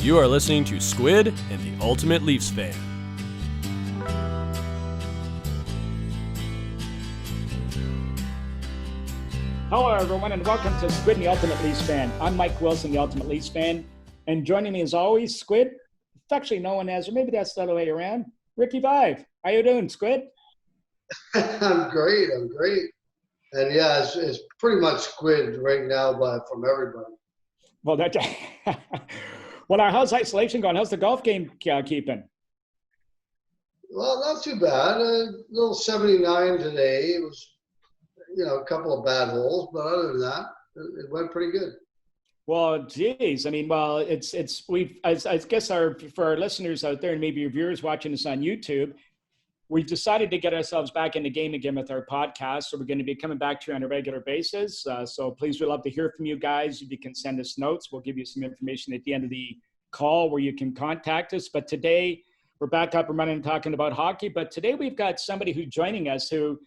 You are listening to Squid and the Ultimate Leafs Fan. Hello, everyone, and welcome to Squid and the Ultimate Leafs Fan. I'm Mike Wilson, the Ultimate Leafs Fan, and joining me as always, Squid, affectionately known as, or maybe that's the other way around, Ricky Vaive. How you doing, Squid? I'm great. And yeah, it's pretty much Squid right now, but from everybody. Well, how's isolation going? How's the golf game keeping? Well, not too bad. A little 79 today. It was, a couple of bad holes, but other than that, it went pretty good. Well, geez. I mean, I guess for our listeners out there and maybe your viewers watching us on YouTube, we decided to get ourselves back in the game again with our podcast. So we're going to be coming back to you on a regular basis. So please, we'd love to hear from you guys. You can send us notes. We'll give you some information at the end of the call where you can contact us. But today we're back up and running and talking about hockey. But today we've got somebody who's joining us who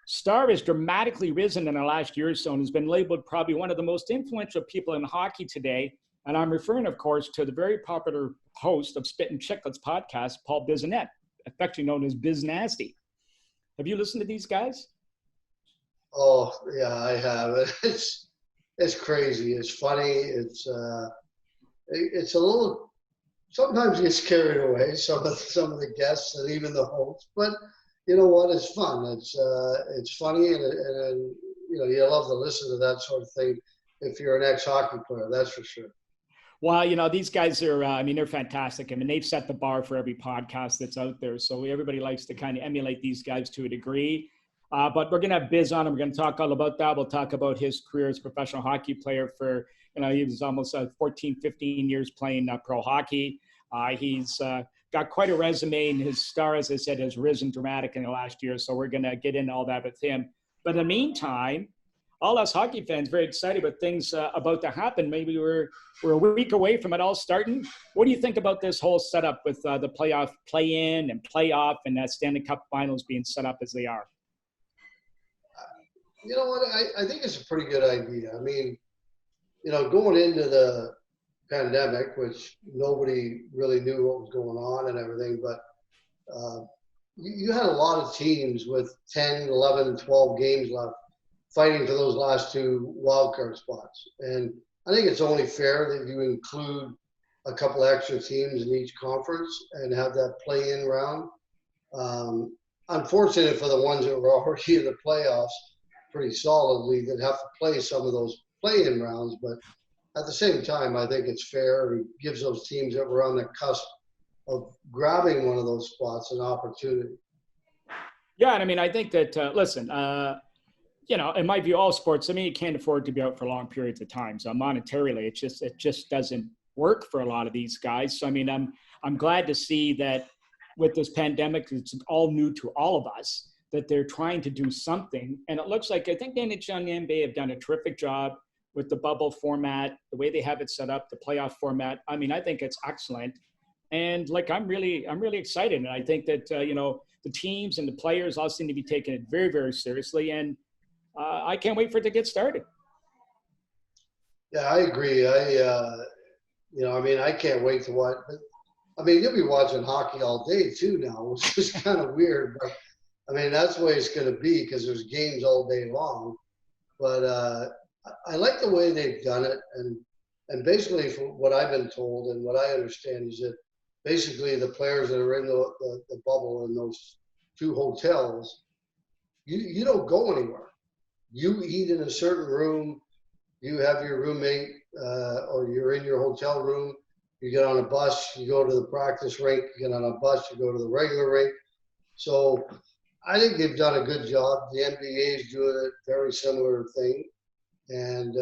star has dramatically risen in the last year or so and has been labeled probably one of the most influential people in hockey today. And I'm referring, of course, to the very popular host of Spittin Chiclets podcast, Paul Bissonnette, affectionately known as Biz Nasty. Have you listened to these guys? Oh yeah, I have. It's crazy. It's funny. It's a little. Sometimes you get carried away. Some of the guests and even the hosts, but you know what? It's fun. It's funny and you love to listen to that sort of thing if you're an ex-hockey player. That's for sure. Well, these guys are, they're fantastic. I mean, they've set the bar for every podcast that's out there. So everybody likes to kind of emulate these guys to a degree. But we're going to have Biz on, and we're going to talk all about that. We'll talk about his career as a professional hockey player for, he was almost 14, 15 years playing pro hockey. He's got quite a resume, and his star, as I said, has risen dramatically in the last year. So we're going to get into all that with him. But in the meantime, all us hockey fans very excited about things about to happen. Maybe we're a week away from it all starting. What do you think about this whole setup with the playoff, play-in and playoff and that Stanley Cup finals being set up as they are? You know what? I think it's a pretty good idea. I mean, going into the pandemic, which nobody really knew what was going on and everything, but you had a lot of teams with 10, 11, 12 games left fighting for those last two wildcard spots. And I think it's only fair that you include a couple extra teams in each conference and have that play-in round. Unfortunate for the ones that were already in the playoffs pretty solidly that have to play some of those play-in rounds. But at the same time, I think it's fair and gives those teams that were on the cusp of grabbing one of those spots an opportunity. Yeah, and I mean, I think that, in my view, all sports, you can't afford to be out for long periods of time. So monetarily, it just doesn't work for a lot of these guys. So, I'm glad to see that with this pandemic, it's all new to all of us, that they're trying to do something. And it looks like, I think the NHL and the NBA have done a terrific job with the bubble format, the way they have it set up, the playoff format. I think it's excellent. And I'm really excited. And I think that, the teams and the players all seem to be taking it very, very seriously. And I can't wait for it to get started. Yeah, I agree. I can't wait to watch. You'll be watching hockey all day too now, which is kind of weird. But that's the way it's going to be because there's games all day long. But I like the way they've done it, and basically, from what I've been told and what I understand is that basically the players that are in the bubble in those two hotels, you don't go anywhere. You eat in a certain room, you have your roommate, or you're in your hotel room, you get on a bus, you go to the practice rink, you get on a bus, you go to the regular rink. So I think they've done a good job. The NBA is doing a very similar thing. And,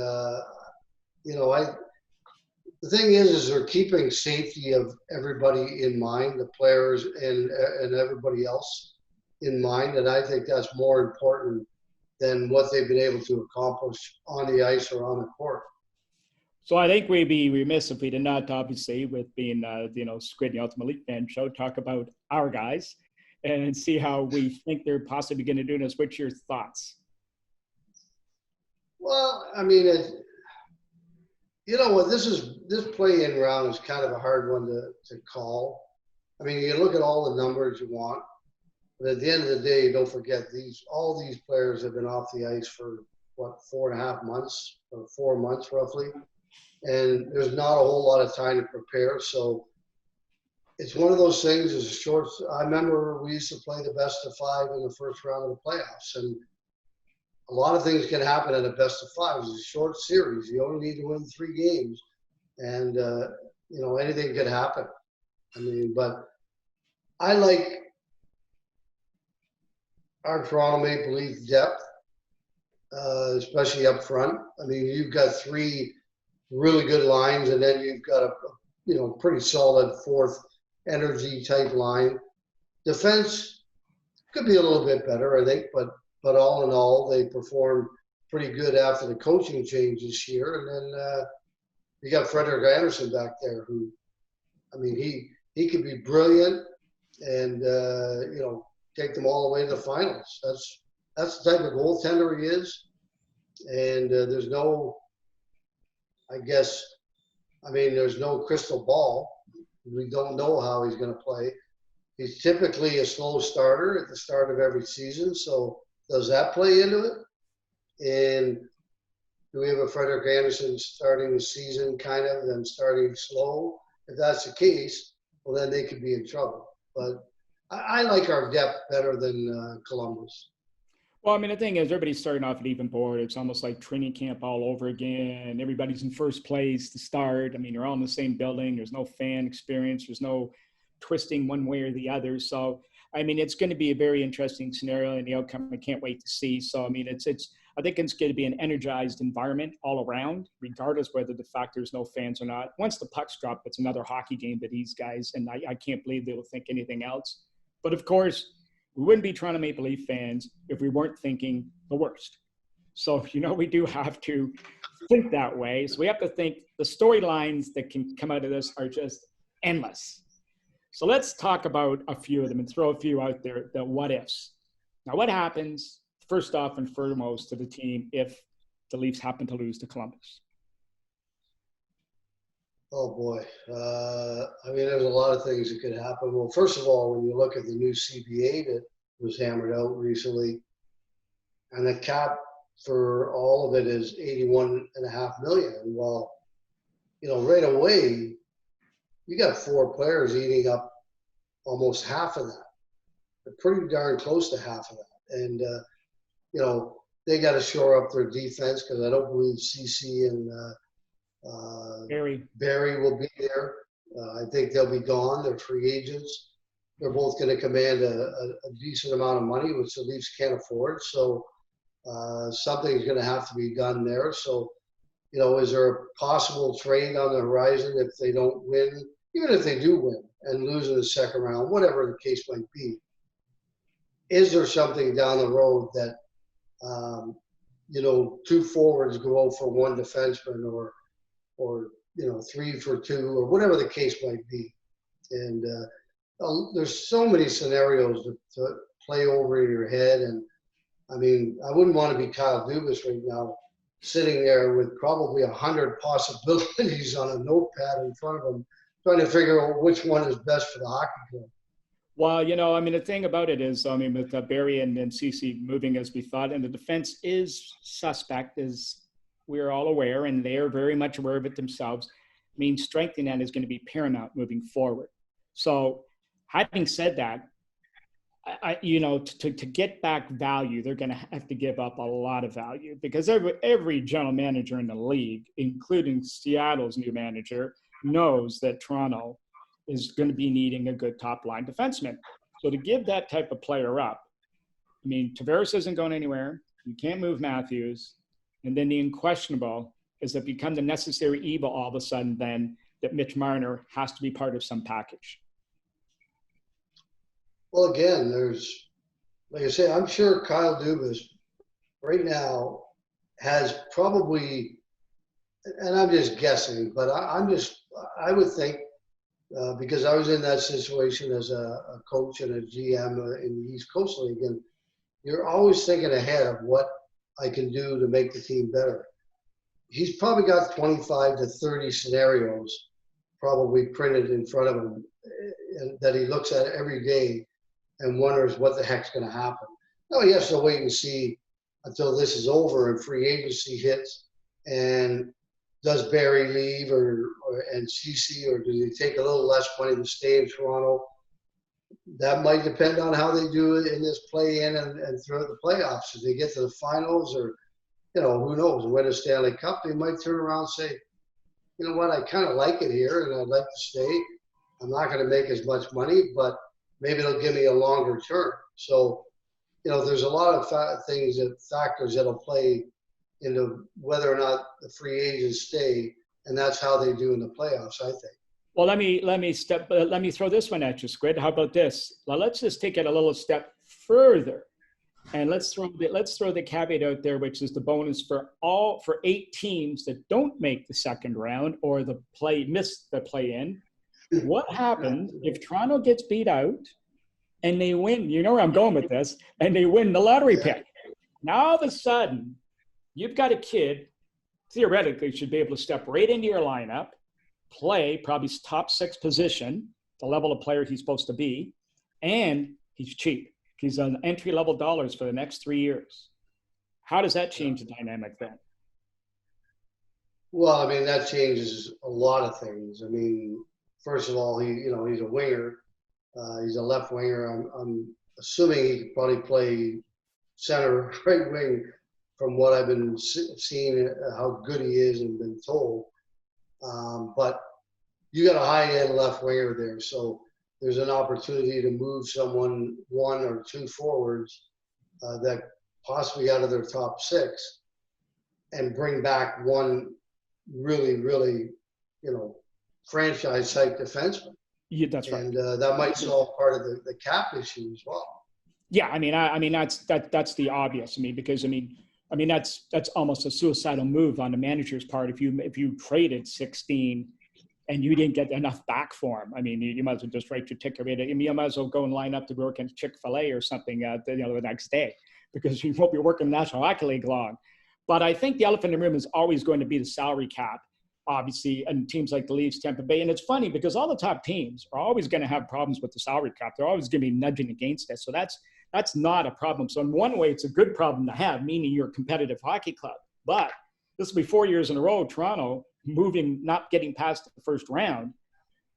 the thing is they're keeping safety of everybody in mind, the players and everybody else in mind. And I think that's more important than what they've been able to accomplish on the ice or on the court. So I think we'd be remiss if we did not, obviously, with being, Squid, the Ultimate League Fan Show, talk about our guys and see how we think they're possibly going to do this. What's your thoughts? Well, You know what? This play-in round is kind of a hard one to call. I mean, you look at all the numbers you want, but at the end of the day, don't forget all these players have been off the ice for what, 4.5 months or 4 months roughly, and there's not a whole lot of time to prepare. So it's one of those things. Is a short. I remember we used to play the best of 5 in the first round of the playoffs, and a lot of things can happen in a best of 5. It's a short series. You only need to win 3 games, and anything could happen. I mean, but I like our Toronto Maple Leaf depth, especially up front. I mean, you've got 3 really good lines, and then you've got a pretty solid 4th energy type line. Defense could be a little bit better, I think, but all in all, they performed pretty good after the coaching change this year. And then you got Frederik Andersen back there, who, I mean, he could be brilliant and take them all the way to the finals. That's the type of goaltender he is. And there's no crystal ball. We don't know how he's going to play. He's typically a slow starter at the start of every season. So does that play into it? And do we have a Frederik Andersen starting the season kind of, then starting slow? If that's the case, well, then they could be in trouble. But I like our depth better than Columbus. Well, I mean, the thing is, everybody's starting off at even board. It's almost like training camp all over again. Everybody's in first place to start. I mean, you're all in the same building. There's no fan experience. There's no twisting one way or the other. So, I mean, it's going to be a very interesting scenario, and the outcome I can't wait to see. So, I mean, I think it's going to be an energized environment all around, regardless whether the fact there's no fans or not. Once the pucks drop, it's another hockey game to these guys, and I can't believe they will think anything else. But of course, we wouldn't be Toronto Maple Leaf fans if we weren't thinking the worst. So, we do have to think that way. So we have to think the storylines that can come out of this are just endless. So let's talk about a few of them and throw a few out there, the what ifs. Now, what happens, first off and foremost, to the team if the Leafs happen to lose to Columbus? Oh, boy. I mean, there's a lot of things that could happen. Well, first of all, when you look at the new CBA that was hammered out recently, and the cap for all of it is $81.5 million. Well, right away, you got 4 players eating up almost half of that. They're pretty darn close to half of that. And, they got to shore up their defense because I don't believe CC and Barry will be there. I think they'll be gone. They're free agents. They're both going to command a decent amount of money, which the Leafs can't afford. So something's going to have to be done there. So, is there a possible trade on the horizon if they don't win? Even if they do win and lose in the second round, whatever the case might be, is there something down the road that, 2 forwards go out for 1 defenseman or 3 for 2 or whatever the case might be? And there's so many scenarios to play over in your head. And I mean, I wouldn't want to be Kyle Dubas right now, sitting there with probably 100 possibilities on a notepad in front of him, trying to figure out which one is best for the hockey club. Well, I mean, the thing about it is, I mean, with Barry and Ceci moving as we thought, and the defense is suspect, as we're all aware, and they are very much aware of it themselves, means strengthening that is going to be paramount moving forward. So having said that, to get back value, they're going to have to give up a lot of value because every general manager in the league, including Seattle's new manager, knows that Toronto is going to be needing a good top-line defenseman. So to give that type of player up, I mean, Tavares isn't going anywhere. You can't move Matthews. And then the unquestionable is that become the necessary evil all of a sudden then that Mitch Marner has to be part of some package. Well, again, there's, like I say, I'm sure Kyle Dubas right now has probably, and I'm just guessing, but I would think, because I was in that situation as a coach and a GM in the East Coast League, and you're always thinking ahead of what I can do to make the team better. he's probably got 25 to 30 scenarios probably printed in front of him that he looks at every day and wonders what the heck's going to happen. Now he has to wait and see until this is over and free agency hits. And does Barry leave and CC, or do they take a little less money to stay in Toronto? That might depend on how they do it in this play-in and throughout the playoffs. If they get to the finals, or who knows, win a Stanley Cup, they might turn around and say, you know what, I kind of like it here and I'd like to stay. I'm not going to make as much money, but maybe it'll give me a longer term. So, there's a lot of factors that'll play into whether or not the free agents stay, and that's how they do in the playoffs, I think. Well, let me throw this one at you, Squid. How about this? Well, let's just take it a little step further, and let's throw the caveat out there, which is the bonus for 8 teams that don't make the second round or miss the play-in. What happens if Toronto gets beat out and they win? You know where I'm going with this, and they win the lottery pick. Now all of a sudden, you've got a kid theoretically should be able to step right into your lineup, play probably top 6 position, the level of player he's supposed to be, and he's cheap. He's on entry-level dollars for the next 3 years. How does that change the dynamic then? Well, I mean, that changes a lot of things. I mean, first of all, he's a winger. He's a left winger. I'm assuming he could probably play center, right wing, from what I've been seeing, how good he is and been told. But you got a high-end left winger there, so there's an opportunity to move someone 1 or 2 forwards that possibly out of their top 6 and bring back one really, really, franchise-type defenseman. Yeah, that's right. And that might solve part of the cap issue as well. Yeah, I mean that's the obvious. Because that's almost a suicidal move on the manager's part if you traded 16 and you didn't get enough back for him. I mean, you might as well just write your ticket rate. You might as well go and line up to work in Chick-fil-A or something the next day, because you won't be working National Hockey League long. But I think the elephant in the room is always going to be the salary cap, obviously, and teams like the Leafs, Tampa Bay. And it's funny because all the top teams are always going to have problems with the salary cap. They're always going to be nudging against it. So that's not a problem. So in one way, it's a good problem to have, meaning you're a competitive hockey club. But this will be 4 years in a row, Toronto not getting past the first round.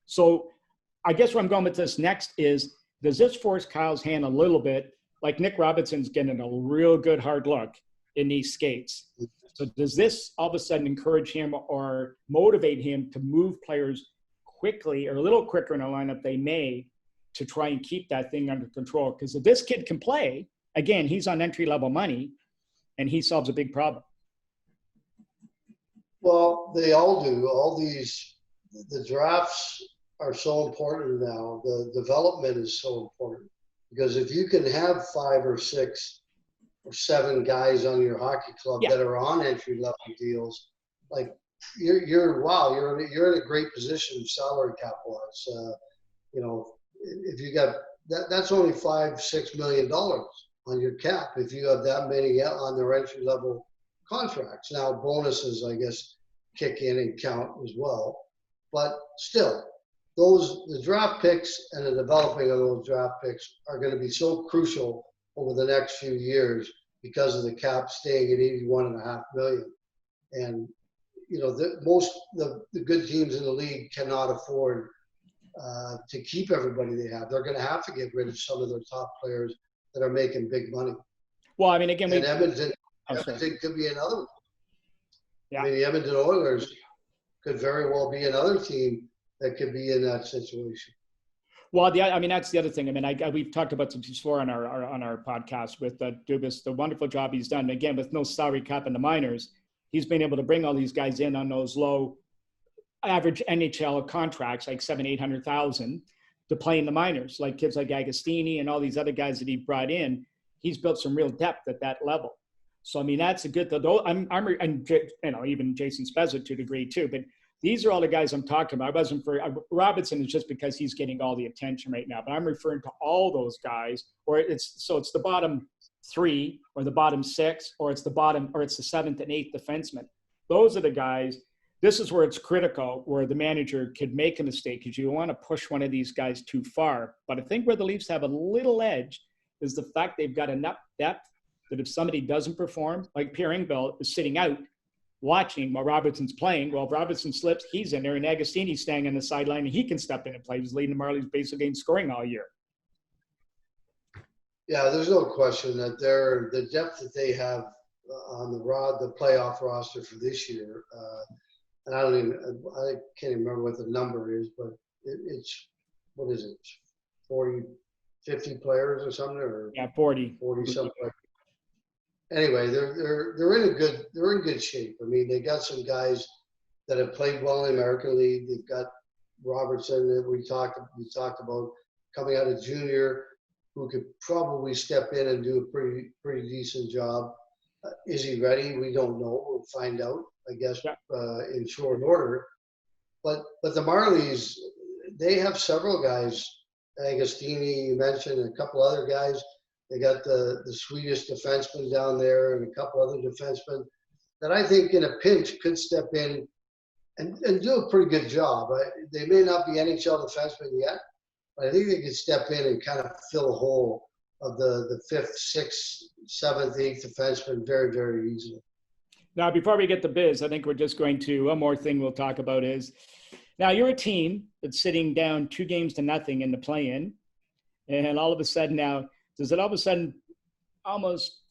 So I guess where I'm going with this next is, does this force Kyle's hand a little bit? Like Nick Robinson's getting a real good hard look in these skates. So does this all of a sudden encourage him or motivate him to move players quickly or a little quicker in a lineup they may, to try and keep that thing under control? Because if this kid can play, again, he's on entry-level money, and he solves a big problem. Well, they all do. The drafts are so important now. The development is so important, because if you can have 5 or 6 or 7 guys on your hockey club that are on entry-level deals, like you're in a great position salary cap-wise. If you got that's only $5-6 million on your cap if you have that many on their entry level contracts. Now bonuses, I guess, kick in and count as well, but still, the draft picks and the developing of those draft picks are going to be so crucial over the next few years because of the cap staying at $81.5 million. And the good teams in the league cannot afford to keep everybody they have. They're going to have to get rid of some of their top players that are making big money. Well, I mean, again, Edmonton could be another one. Yeah. I mean, the Edmonton Oilers could very well be another team that could be in that situation. Well, that's the other thing. I mean, we've talked about this before on our podcast with Dubas, the wonderful job he's done. Again, with no salary cap in the minors, he's been able to bring all these guys in on those low average NHL contracts, like $700,000-800,000, to play in the minors, like kids like Agostini and all these other guys that he brought in. He's built some real depth at that level. So, I mean, that's a good thing. And even Jason Spezza to a degree too, but these are all the guys I'm talking about. I wasn't for Robinson is just because he's getting all the attention right now, but I'm referring to all those guys, or it's the bottom 3 or the bottom 6, or it's the 7th and 8th defenseman. those are the guys. This is where it's critical, where the manager could make a mistake because you want to push one of these guys too far. But I think where the Leafs have a little edge is the fact they've got enough depth that if somebody doesn't perform, like Pierre Engvall is sitting out watching while Robertson's playing. Well, if Robertson slips, he's in there, and Agostini's staying on the sideline, and he can step in and play. He's leading the Marlies' basic game scoring all year. Yeah, there's no question that the depth that they have on the playoff roster for this year, and I can't even remember what the number is, but it's, what is it, 40, 50 players or something, or yeah, 40 something. Anyway, they're in good shape. I mean, they got some guys that have played well in the American League. They've got Robertson that we talked about coming out of junior, who could probably step in and do a pretty decent job. Is he ready? We don't know. We'll find out, I guess, in short order. But the Marlies, they have several guys. Agostini, you mentioned, and a couple other guys. They got the Swedish defenseman down there and a couple other defensemen that I think in a pinch could step in and do a pretty good job. They may not be NHL defensemen yet, but I think they could step in and kind of fill a hole of the fifth, sixth, seventh, eighth defenseman very, very easily. Now, before we get to Biz, I think we're just going to, one more thing we'll talk about is, now you're a team that's sitting down 2-0 in the play-in, and all of a sudden now, does it all of a sudden almost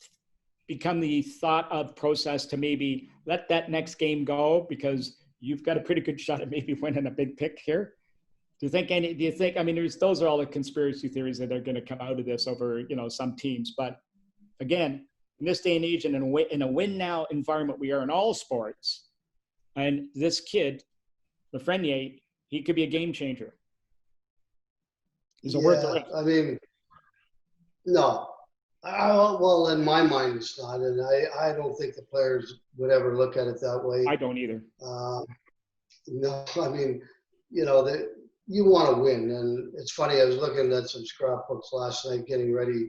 become the thought of process to maybe let that next game go because you've got a pretty good shot at maybe winning a big pick here? Do you think, I mean, those are all the conspiracy theories that are going to come out of this over, some teams. But again, in this day and age and in a win now environment we are in all sports, and this kid, Lafreniere, he could be a game changer. Is it worth the risk? I mean, no. Well, in my mind, it's not. And I don't think the players would ever look at it that way. I don't either. No, I mean, you want to win. And it's funny, I was looking at some scrapbooks last night, getting ready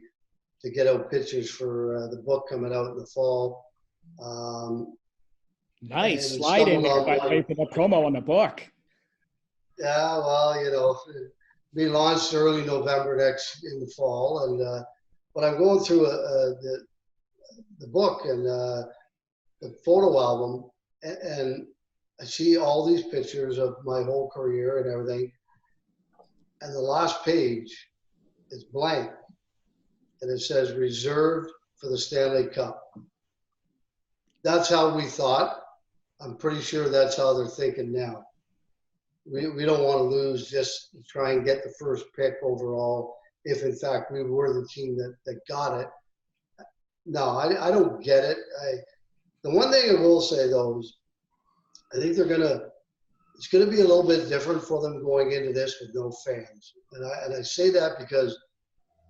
to get out pictures for the book coming out in the fall. Nice. Slide in there by way for the promo on the book. Yeah, well, it'll be launched early November in the fall. And but I'm going through the book and the photo album, and I see all these pictures of my whole career and everything. And the last page is blank. And it says, reserved for the Stanley Cup. That's how we thought. I'm pretty sure that's how they're thinking now. We don't want to lose just to try and get the first pick overall, if in fact we were the team that got it. No, I don't get it. The one thing I will say, though, is I think it's going to be a little bit different for them going into this with no fans. And I say that because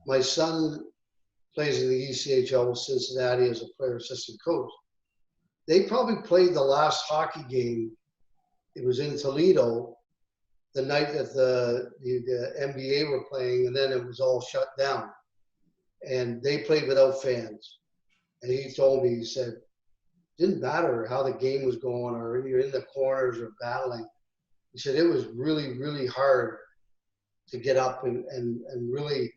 my son plays in the ECHL with Cincinnati as a player assistant coach. They probably played the last hockey game. It was in Toledo the night that the NBA were playing, and then it was all shut down. And they played without fans. And he told me, he said, it didn't matter how the game was going or you're in the corners or battling. He said it was really, really hard to get up and really,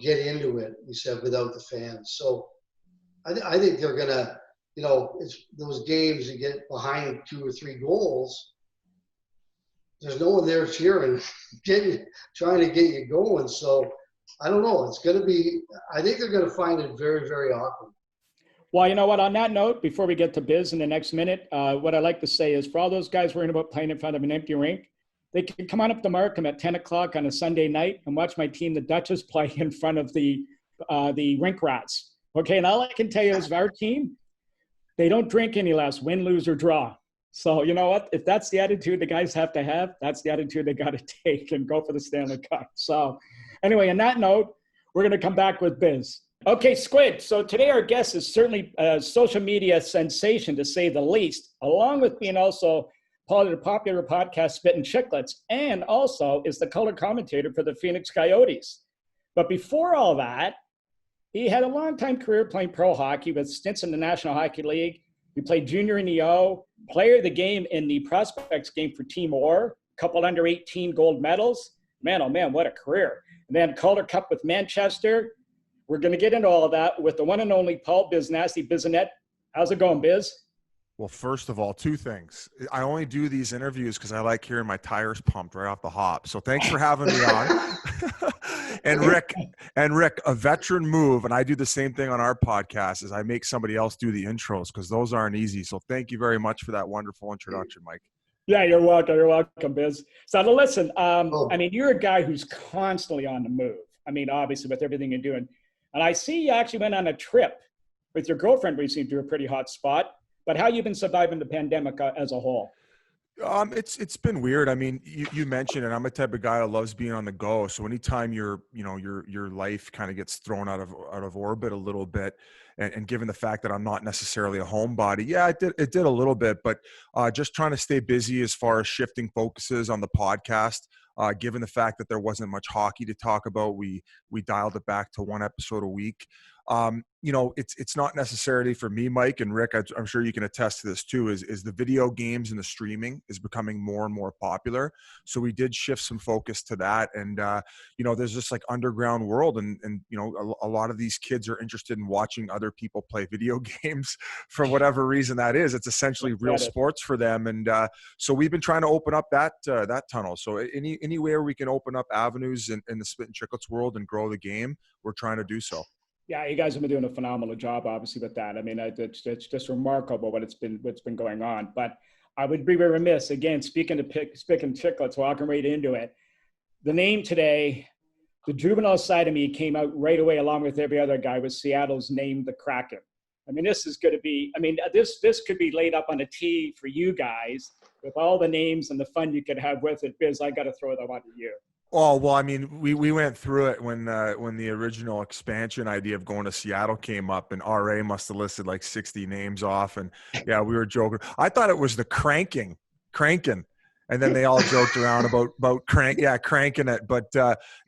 get into it, he said, without the fans. So I think they're going to, it's those games you get behind 2 or 3 goals. There's no one there cheering, trying to get you going. So I don't know. It's going to be, I think they're going to find it very, very awkward. Well, you know what? On that note, before we get to Biz in the next minute, what I'd like to say is for all those guys worrying about playing in front of an empty rink, they can come on up to Markham at 10 o'clock on a Sunday night and watch my team, the Duchess, play in front of the rink rats. Okay, and all I can tell you is our team, they don't drink any less, win, lose, or draw. So you know what? If that's the attitude the guys have to have, that's the attitude they got to take and go for the Stanley Cup. So anyway, on that note, we're going to come back with Biz. Okay, Squid. So today our guest is certainly a social media sensation, to say the least, along with being also part of the popular podcast Spittin Chiclets, and also is the color commentator for the Phoenix Coyotes. But before all that, he had a long-time career playing pro hockey with stints in the National Hockey League, He played junior in the O, player of the game in the prospects game for Team Orr, couple under 18 gold medals. Man, oh man, what a career. And then Calder Cup with Manchester. We're going to get into all of that with the one and only Paul Bissonnette. How's it going, Biz? Well, first of all, two things. I only do these interviews because I like hearing my tires pumped right off the hop. So thanks for having me on. and Rick, a veteran move, and I do the same thing on our podcast, is I make somebody else do the intros because those aren't easy. So thank you very much for that wonderful introduction, Mike. Yeah, you're welcome. You're welcome, Biz. So now listen, I mean, you're a guy who's constantly on the move. I mean, obviously with everything you're doing. And I see you actually went on a trip with your girlfriend recently to a pretty hot spot. But how you been surviving the pandemic as a whole? It's been weird. I mean, you mentioned it. I'm a type of guy that loves being on the go. So anytime your life kind of gets thrown out of orbit a little bit, and given the fact that I'm not necessarily a homebody, yeah, it did a little bit. But just trying to stay busy as far as shifting focuses on the podcast. Given the fact that there wasn't much hockey to talk about, we dialed it back to one episode a week. It's not necessarily for me, Mike and Rick. I'm sure you can attest to this too. Is the video games and the streaming is becoming more and more popular. So we did shift some focus to that, and there's this like underground world, and a lot of these kids are interested in watching other people play video games for whatever reason that is. It's essentially real sports for them, and so we've been trying to open up that tunnel. So anywhere we can open up avenues in the Spittin Chiclets world and grow the game, we're trying to do so. Yeah, you guys have been doing a phenomenal job, obviously, with that. I mean, it's just remarkable what's been going on. But I would be remiss, again, speaking of Spittin Chiclets, walking right into it. The name today, the juvenile side of me came out right away, along with every other guy, was Seattle's name, the Kraken. I mean, this is going to be, this could be laid up on a tee for you guys with all the names and the fun you could have with it. Biz, I got to throw that one to you. Oh, well, I mean, we went through it when the original expansion idea of going to Seattle came up, and RA must have listed like 60 names off. And yeah, we were joking. I thought it was the cranking. And then they all joked around about cranking it. But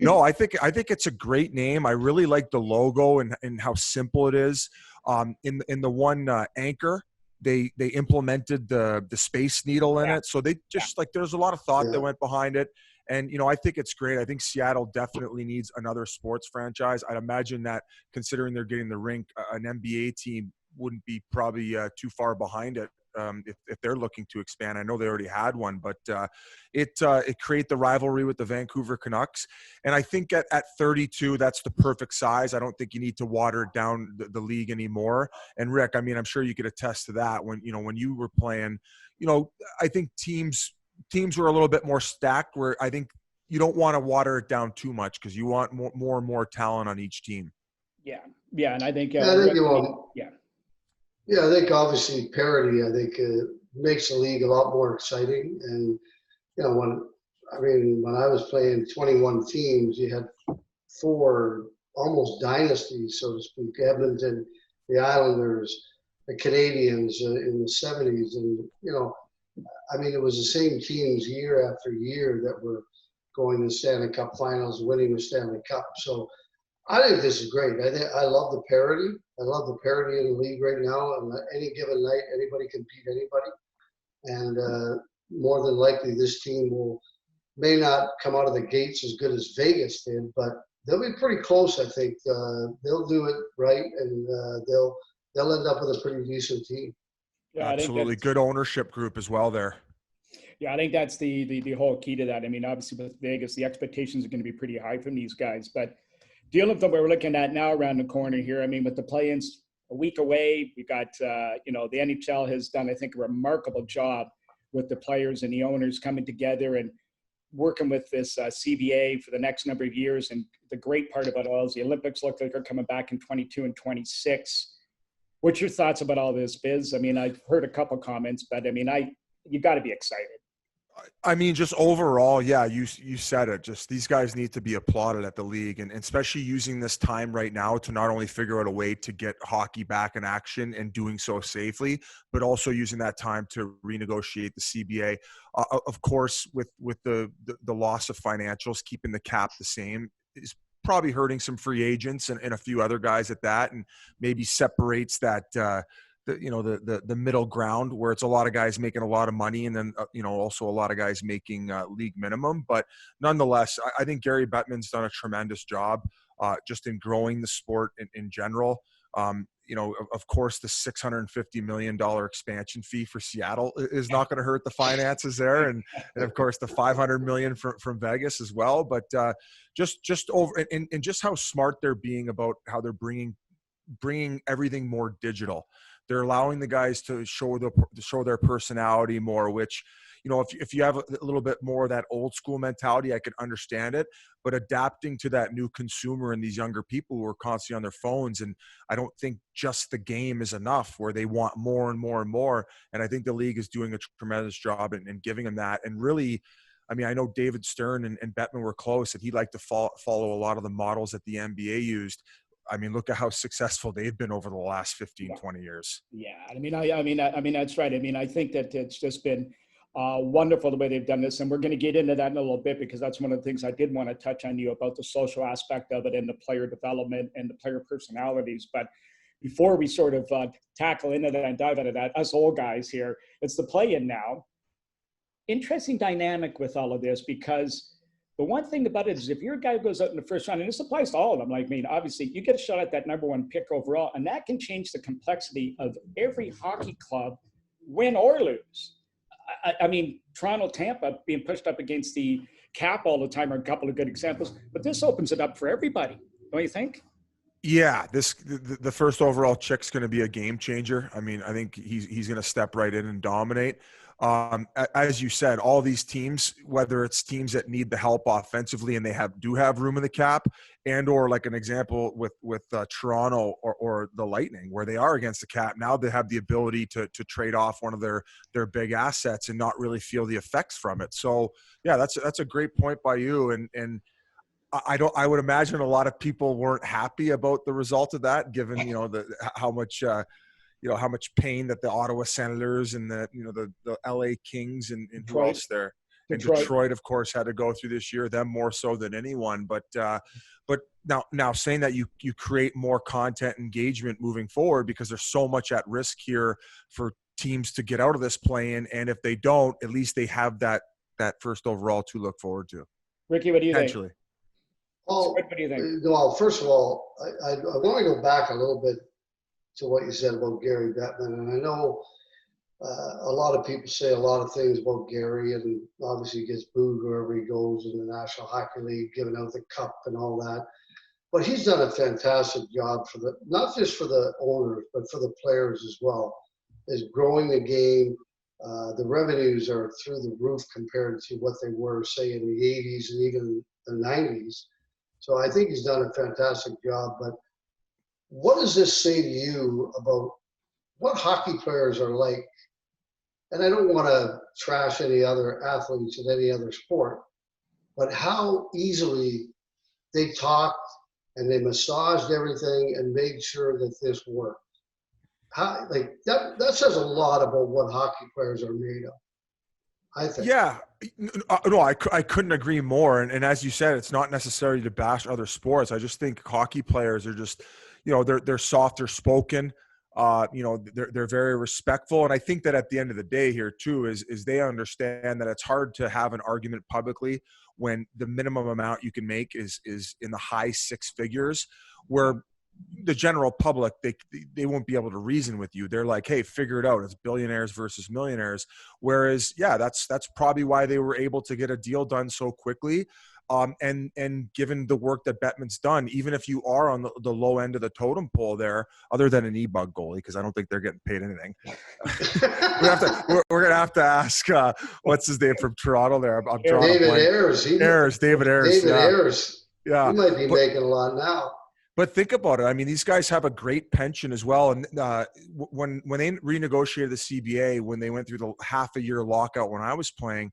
no, I think it's a great name. I really like the logo and how simple it is. In the one anchor, they implemented the Space Needle in it. So they just there's a lot of thought that went behind it. And, I think it's great. I think Seattle definitely needs another sports franchise. I'd imagine that considering they're getting the rink, an NBA team wouldn't be probably too far behind it if they're looking to expand. I know they already had one, but it create the rivalry with the Vancouver Canucks. And I think at 32, that's the perfect size. I don't think you need to water down the league anymore. And Rick, I mean, I'm sure you could attest to that when you were playing, I think teams were a little bit more stacked, where I think you don't want to water it down too much because you want more and more talent on each team. Yeah, and I think I think obviously parity, makes the league a lot more exciting. And when I was playing 21 teams, you had 4 almost dynasties, so to speak: Edmonton, the Islanders, the Canadians in the 70s, and it was the same teams year after year that were going to Stanley Cup finals, winning the Stanley Cup. So I think this is great. I love the parity. I love the parity in the league right now. And any given night, anybody can beat anybody. And more than likely, this team may not come out of the gates as good as Vegas did, but they'll be pretty close. I think they'll do it right, and they'll end up with a pretty decent team. Yeah, absolutely. Good ownership group as well there. Yeah, I think that's the whole key to that. I mean, obviously with Vegas, the expectations are going to be pretty high from these guys. But dealing with what we're looking at now around the corner here, I mean, with the play-ins a week away, we got, the NHL has done, I think, a remarkable job with the players and the owners coming together and working with this CBA for the next number of years. And the great part about it all is the Olympics look like they're coming back in 22 and 26. What's your thoughts about all this, Biz? I mean, I've heard a couple comments, but I mean, you got to be excited. I mean, just overall, yeah, you said it. Just these guys need to be applauded at the league, and especially using this time right now to not only figure out a way to get hockey back in action and doing so safely, but also using that time to renegotiate the CBA. Of course, with the loss of financials, keeping the cap the same is probably hurting some free agents and a few other guys at that, and maybe separates that the middle ground where it's a lot of guys making a lot of money and then also a lot of guys making league minimum. But nonetheless, I think Gary Bettman's done a tremendous job just in growing the sport in general. Of course, the $650 million expansion fee for Seattle is not going to hurt the finances there, and of course the $500 million from Vegas as well. But just over and just how smart they're being about how they're bringing everything more digital. They're allowing the guys to show their personality more, which, if you have a little bit more of that old school mentality, I could understand it, but adapting to that new consumer and these younger people who are constantly on their phones. And I don't think just the game is enough, where they want more and more and more. And I think the league is doing a tremendous job in giving them that. And really, I mean, I know David Stern and Bettman were close, and he liked to follow a lot of the models that the NBA used. I mean, look at how successful they've been over the last 15, 20 years. Yeah. I mean, that's right. I mean, I think that it's just been wonderful the way they've done this. And we're going to get into that in a little bit, because that's one of the things I did want to touch on you about, the social aspect of it and the player development and the player personalities. But before we sort of tackle into that and dive into that, us old guys here, it's the play-in now. Interesting dynamic with all of this, because the one thing about it is, if your guy goes out in the first round, and this applies to all of them, like, I mean, obviously you get a shot at that number one pick overall, and that can change the complexity of every hockey club, win or lose. I mean, Toronto, Tampa being pushed up against the cap all the time are a couple of good examples, but this opens it up for everybody, don't you think? Yeah, the first overall chick's going to be a game changer. I mean, I think he's going to step right in and dominate. As you said, all these teams, whether it's teams that need the help offensively and they do have room in the cap, and or like an example with Toronto or the Lightning, where they are against the cap, now they have the ability to trade off one of their big assets and not really feel the effects from it. So yeah, that's a great point by you. And I would imagine a lot of people weren't happy about the result of that, given how much pain that the Ottawa Senators and the LA Kings and who else there, and Detroit, of course, had to go through this year, them more so than anyone. But now saying that you create more content engagement moving forward, because there's so much at risk here for teams to get out of this play-in, and if they don't, at least they have that first overall to look forward to. Ricky, what do you think? Well, what do you think? Well, first of all, I want to go back a little bit to what you said about Gary Bettman. And I know a lot of people say a lot of things about Gary, and obviously he gets booed wherever he goes in the National Hockey League, giving out the cup and all that. But he's done a fantastic job not just for the owners, but for the players as well, is growing the game. The revenues are through the roof compared to what they were, say, in the 80s and even the 90s. So I think he's done a fantastic job. But what does this say to you about what hockey players are like? And I don't want to trash any other athletes in any other sport, but how easily they talked and they massaged everything and made sure that this worked. That says a lot about what hockey players are made of, I think. Yeah. No, I couldn't agree more. And as you said, it's not necessary to bash other sports. I just think hockey players are just, they're softer spoken. They're very respectful. And I think that at the end of the day here too, is they understand that it's hard to have an argument publicly when the minimum amount you can make is in the high six figures, where the general public, they won't be able to reason with you. They're like, hey, figure it out. It's billionaires versus millionaires. Whereas, yeah, that's probably why they were able to get a deal done so quickly. And given the work that Bettman's done, even if you are on the low end of the totem pole there, other than an E-Bug goalie, because I don't think they're getting paid anything. we're going to have to ask, what's his name from Toronto there? I'm drawing David Ayres. David Ayres. Yeah. He might be making a lot now. But think about it. I mean, these guys have a great pension as well. And when they renegotiated the CBA, when they went through the half a year lockout when I was playing,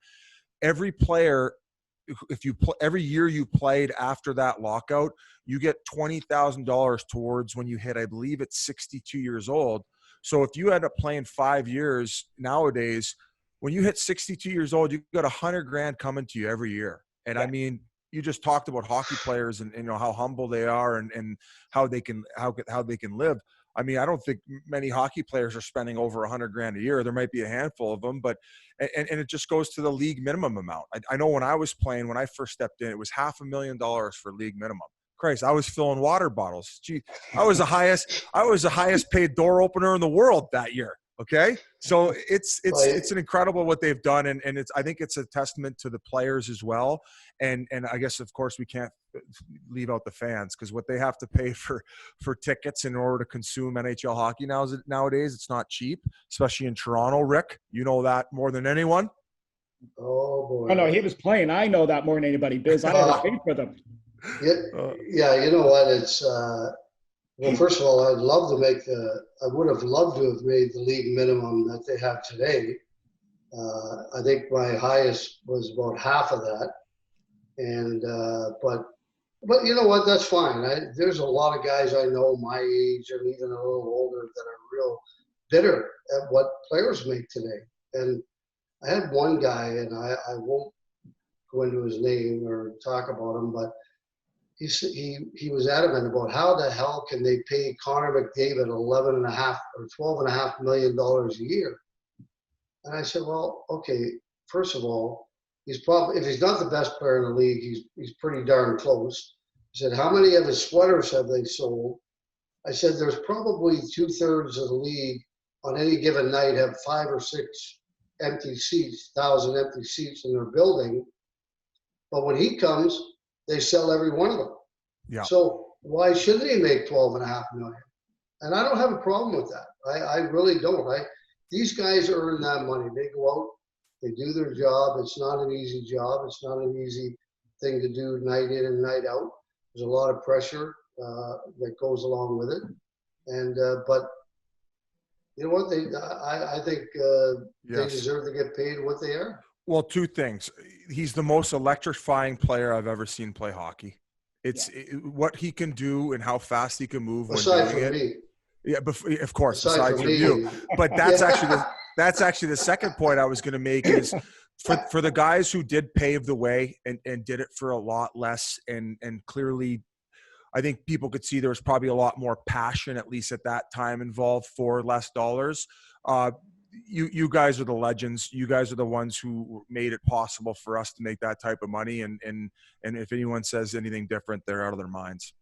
every player, every year you played after that lockout, you get $20,000 towards when you hit, I believe it's 62 years old. So if you end up playing 5 years nowadays, when you hit 62 years old, you got $100,000 coming to you every year. And yeah. I mean, you just talked about hockey players and how humble they are and how they can live. I mean, I don't think many hockey players are spending over $100,000 a year. There might be a handful of them, but and it just goes to the league minimum amount. I know when I was playing, when I first stepped in, it was $500,000 for league minimum. Christ, I was filling water bottles. Gee, I was the highest paid door opener in the world that year. Okay, so it's an incredible what they've done, and I think it's a testament to the players as well, and I guess of course we can't leave out the fans, because what they have to pay for tickets in order to consume NHL hockey nowadays, it's not cheap, especially in Toronto. Rick, you know that more than anyone. Oh boy! Oh no, he was playing. I know that more than anybody. Biz, I had to pay for them. Yeah, you know what? It's well, first of all, I would have loved to have made the league minimum that they have today. I think my highest was about half of that, and but you know what? That's fine. There's a lot of guys I know my age and even a little older that are real bitter at what players make today. And I had one guy, and I won't go into his name or talk about him, but he was adamant about how the hell can they pay Connor McDavid $11.5 or $12.5 million a year. And I said, well, okay, first of all, he's probably, if he's not the best player in the league, he's pretty darn close. I said, how many of his sweaters have they sold? I said, there's probably 2/3 of the league on any given night have 5 or 6 empty seats, 1,000 empty seats in their building. But when he comes, they sell every one of them. Yeah. So why shouldn't he make $12.5 million? And I don't have a problem with that. I really don't. These guys earn that money. They go out, they do their job. It's not an easy job. It's not an easy thing to do night in and night out. There's a lot of pressure that goes along with it. And but you know what? I think they deserve to get paid what they are. Well, two things. He's the most electrifying player I've ever seen play hockey. What he can do and how fast he can move. Aside from me. Yeah, but of course, aside from you. But that's actually the second point I was going to make is for the guys who did pave the way and did it for a lot less, and clearly I think people could see there was probably a lot more passion, at least at that time, involved for less dollars. You guys are the legends. You guys are the ones who made it possible for us to make that type of money. And if anyone says anything different, they're out of their minds.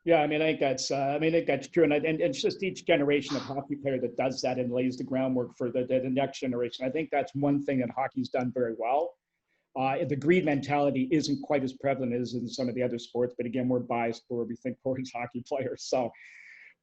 Yeah, I mean, I think that's true. And it's just each generation of hockey player that does that and lays the groundwork for the next generation. I think that's one thing that hockey's done very well. The greed mentality isn't quite as prevalent as in some of the other sports, but again, we're biased where we think towards hockey players. So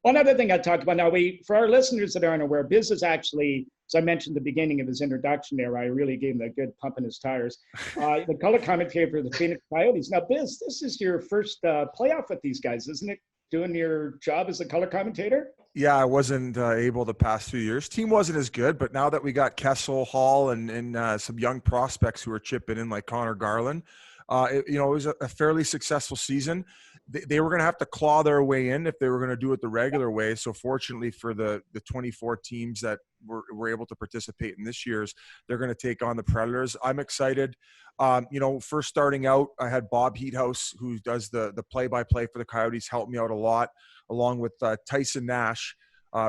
one other thing I talked about now, for our listeners that aren't aware, Biz is actually, as I mentioned at the beginning of his introduction there, I really gave him a good pump in his tires. The color commentator for the Phoenix Coyotes. Now, Biz, this is your first playoff with these guys, isn't it? Doing your job as a color commentator? Yeah, I wasn't able the past 2 years. Team wasn't as good, but now that we got Kessel, Hall, and some young prospects who are chipping in like Connor Garland, it was a fairly successful season. They were going to have to claw their way in if they were going to do it the regular way. So fortunately for the 24 teams that were able to participate in this year's, they're going to take on the Predators. I'm excited. First starting out, I had Bob Heathouse, who does the play-by-play for the Coyotes, help me out a lot, along with Tyson Nash.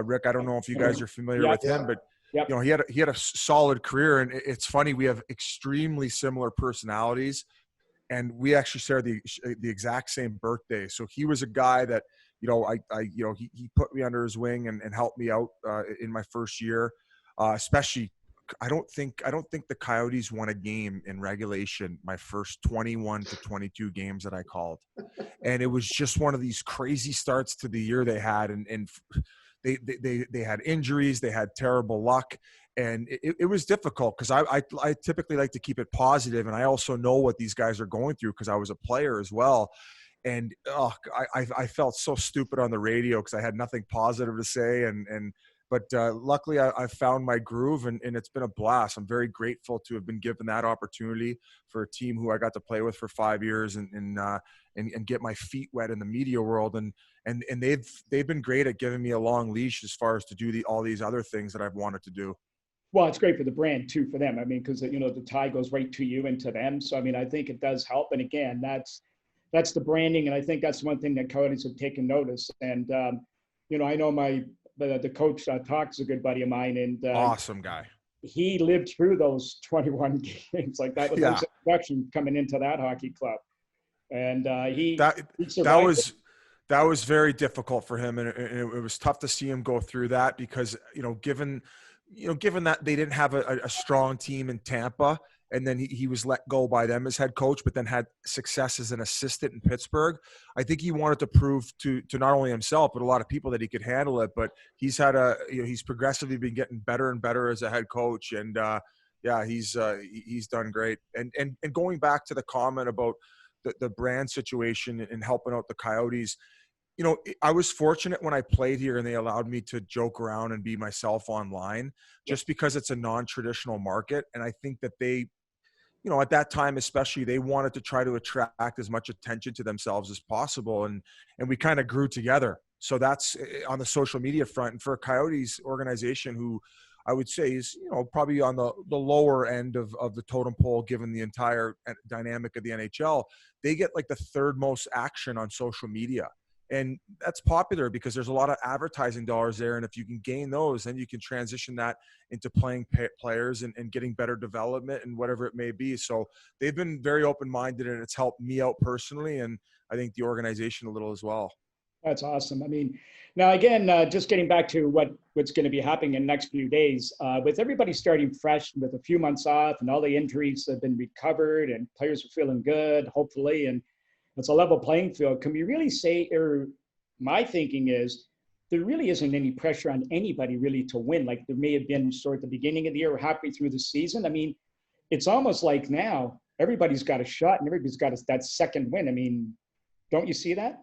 Rick, I don't know if you guys are familiar with him, but he had a solid career. And it's funny, we have extremely similar personalities. And we actually share the exact same birthday. So he was a guy that, he put me under his wing and helped me out in my first year. Especially, I don't think the Coyotes won a game in regulation my first 21 to 22 games that I called. And it was just one of these crazy starts to the year they had. And they had injuries, they had terrible luck. And it was difficult because I typically like to keep it positive, and I also know what these guys are going through because I was a player as well. And I felt so stupid on the radio because I had nothing positive to say. But luckily I found my groove, and it's been a blast. I'm very grateful to have been given that opportunity for a team who I got to play with for 5 years and get my feet wet in the media world. And they've been great at giving me a long leash as far as to do all these other things that I've wanted to do. Well, it's great for the brand too, for them. I mean, because the tie goes right to you and to them. So I mean, I think it does help. And again, that's the branding, and I think that's one thing that Coyotes have taken notice. And I know the coach Talk's a good buddy of mine, and Awesome guy. he lived through those 21 games. Like that was Yeah. his introduction coming into that hockey club, and he That survived. that was very difficult for him, and it was tough to see him go through that because given that they didn't have a strong team in Tampa, and then he was let go by them as head coach, but then had success as an assistant in Pittsburgh. I think he wanted to prove to not only himself but a lot of people that he could handle it. But he's had he's progressively been getting better and better as a head coach, and he's done great. And going back to the comment about the brand situation and helping out the Coyotes. I was fortunate when I played here and they allowed me to joke around and be myself online just because it's a non-traditional market. And I think that they, at that time, especially, they wanted to try to attract as much attention to themselves as possible. And we kind of grew together. So that's on the social media front. And for a Coyotes organization who I would say is, probably on the lower end of the totem pole, given the entire dynamic of the NHL, they get like the third most action on social media. And that's popular because there's a lot of advertising dollars there. And if you can gain those, then you can transition that into playing players and getting better development and whatever it may be. So they've been very open-minded, and it's helped me out personally. And I think the organization a little as well. That's awesome. I mean, now again, just getting back to what's going to be happening in the next few days, with everybody starting fresh with a few months off and all the injuries have been recovered and players are feeling good, hopefully, and it's a level playing field. Can we really say, or my thinking is, there really isn't any pressure on anybody really to win, like there may have been sort of the beginning of the year or halfway through the season. I mean, it's almost like now everybody's got a shot and everybody's got that second win. I mean, don't you see that?